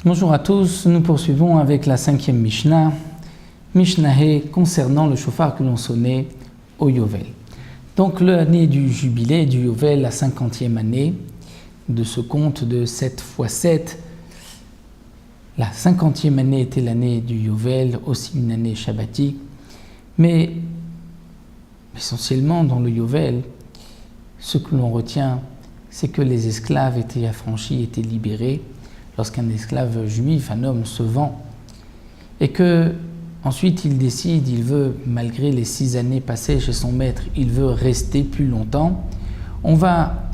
Bonjour à tous, nous poursuivons avec la 5e Mishnah, Mishnah concernant le chauffard que l'on sonnait au Yovel. Donc l'année du jubilé, du Yovel, la 50e année de ce compte de 7 x 7. La 50e année était l'année du Yovel, aussi une année shabbatique, mais essentiellement dans le Yovel, ce que l'on retient, c'est que les esclaves étaient affranchis, étaient libérés. Lorsqu'un esclave juif, un homme, se vend, et que ensuite il décide, il veut, malgré les 6 années passées chez son maître, il veut rester plus longtemps, on va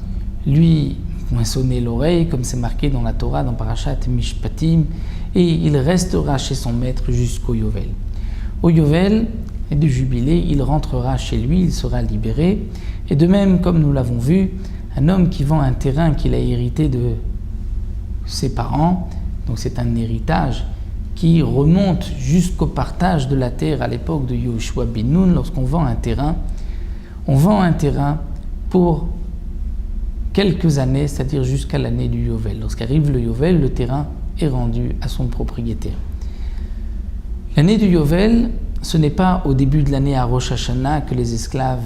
lui moissonner l'oreille, comme c'est marqué dans la Torah, dans Parashat Mishpatim, et il restera chez son maître jusqu'au Yovel. Au Yovel et du jubilé, il rentrera chez lui, il sera libéré, et de même, comme nous l'avons vu, un homme qui vend un terrain qu'il a hérité de ses parents, donc c'est un héritage qui remonte jusqu'au partage de la terre à l'époque de Yehoshua ben Nun. Lorsqu'on vend un terrain, on vend un terrain pour quelques années, c'est-à-dire jusqu'à l'année du Yovel. Lorsqu'arrive le Yovel, le terrain est rendu à son propriétaire. L'année du Yovel, ce n'est pas au début de l'année à Rosh Hashanah que les esclaves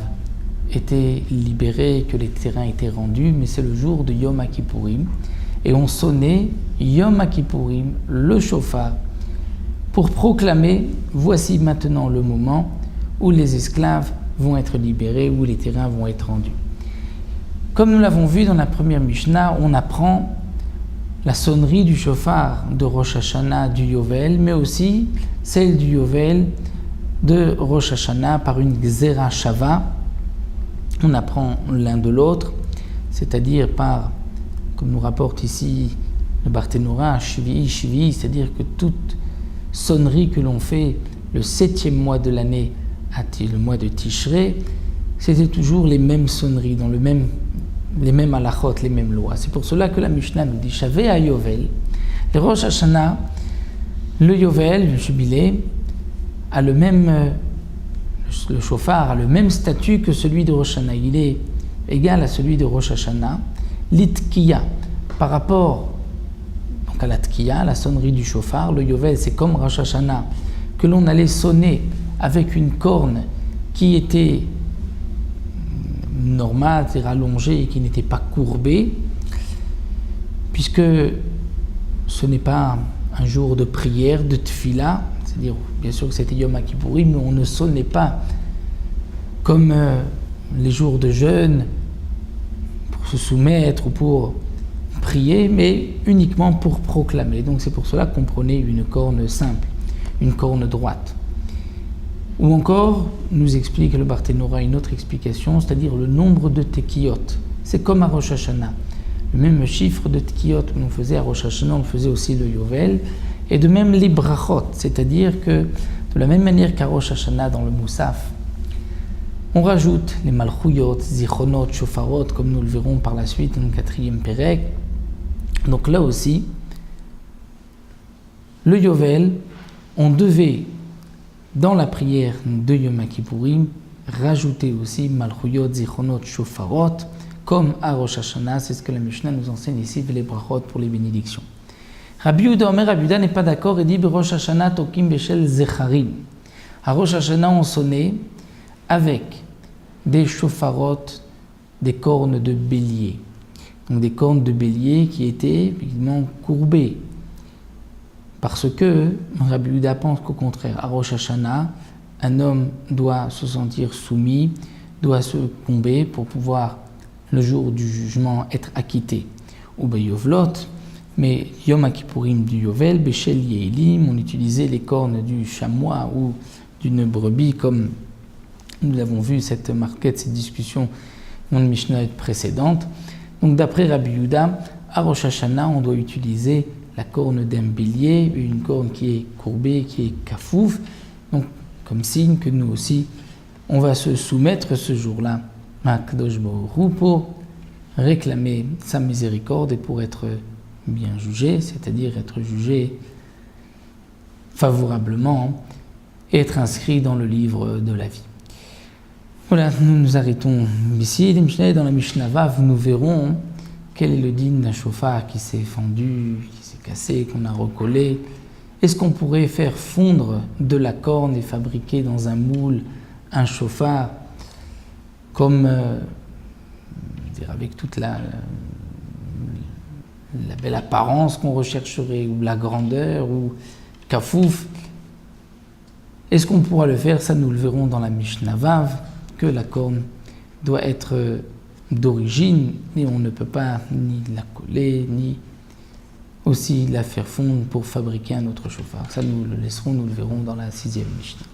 étaient libérés, que les terrains étaient rendus, mais c'est le jour de Yom Kippourim. Et on sonnait Yom Kippourim, le chauffard, pour proclamer « Voici maintenant le moment où les esclaves vont être libérés, où les terrains vont être rendus ». Comme nous l'avons vu dans la première Mishnah, on apprend la sonnerie du chauffard de Rosh Hashanah du Yovel, mais aussi celle du Yovel de Rosh Hashanah par une Gzera Shava. On apprend l'un de l'autre, c'est-à-dire par, comme nous rapporte ici le Barthénora, Shvi'i, c'est-à-dire que toute sonnerie que l'on fait le 7e mois de l'année, le mois de Tishrei, c'était toujours les mêmes sonneries, dans les mêmes halachot, les mêmes lois. C'est pour cela que la Mishnah nous dit Shaveh à Yovel, le Rosh Hashanah, le Yovel, le jubilé, a le chauffard a le même statut que celui de Rosh Hashanah. Il est égal à celui de Rosh Hashanah. L'itkiya, par rapport donc à la tkiya, la sonnerie du chauffard, le Yovel, c'est comme Rosh Hashanah, que l'on allait sonner avec une corne qui était normale, c'est-à-dire allongée et qui n'était pas courbée, puisque ce n'est pas un jour de prière, de tfila, c'est-à-dire, bien sûr que c'était Yom Kippourim, mais on ne sonnait pas comme les jours de jeûne, pour se soumettre ou pour prier, mais uniquement pour proclamer. Donc c'est pour cela qu'on prenait une corne simple, une corne droite. Ou encore, nous explique le Barthénora une autre explication, c'est-à-dire le nombre de tekiyot. C'est comme à Rosh Hashanah. Le même chiffre de tekiyot que l'on faisait à Rosh Hashanah, on le faisait aussi le Yovel. Et de même les brachot, c'est-à-dire que de la même manière qu'à Rosh Hashanah dans le Moussaf, on rajoute les malchouyot, zichronot, shofarot, comme nous le verrons par la suite dans le 4e Pérec. Donc là aussi, le Yovel, on devait, dans la prière de Yom Kippourim, rajouter aussi malchouyot, zichronot, shofarot, comme à Rosh Hashanah. C'est ce que la Mishnah nous enseigne ici, les brachot pour les bénédictions. Rabbi Yehuda Omer, Rabbi Yehuda n'est pas d'accord et dit Rosh Hashanah tokim beshel zecharim. À Rosh Hashanah, on sonnait avec des shofarot, des cornes de bélier. Donc des cornes de bélier qui étaient évidemment courbées. Parce que Rabbi Yehuda pense qu'au contraire, à Rosh Hashanah, un homme doit se sentir soumis, doit se courber pour pouvoir, le jour du jugement, être acquitté. Ou Yovlot, mais Yom Kippourim du Yovel, Beshel Yehilim, on utilisait les cornes du chamois ou d'une brebis, comme nous l'avons vu, cette marquette, cette discussion dans le Mishnah précédente. Donc d'après Rabbi Yehuda, à Rosh Hashanah, on doit utiliser la corne d'un bélier, une corne qui est courbée, qui est kafouf, donc comme signe que nous aussi, on va se soumettre ce jour-là à Kadosh Baruch Hu pour réclamer sa miséricorde et pour être bien jugé, c'est-à-dire être jugé favorablement et être inscrit dans le livre de la vie. Voilà, nous nous arrêtons ici. Dans la Mishnah Vav, nous verrons quel est le din d'un chauffard qui s'est fendu, qui s'est cassée, qu'on a recollée, est-ce qu'on pourrait faire fondre de la corne et fabriquer dans un moule un chauffard comme avec toute la belle apparence qu'on rechercherait, ou la grandeur, ou kafouf? Est-ce qu'on pourra le faire? Ça, nous le verrons dans la Mishnah Vav, que la corne doit être d'origine, et on ne peut pas ni la coller, ni aussi la faire fondre pour fabriquer un autre chauffard. Ça, nous le laisserons, nous le verrons dans la 6e Mishnah.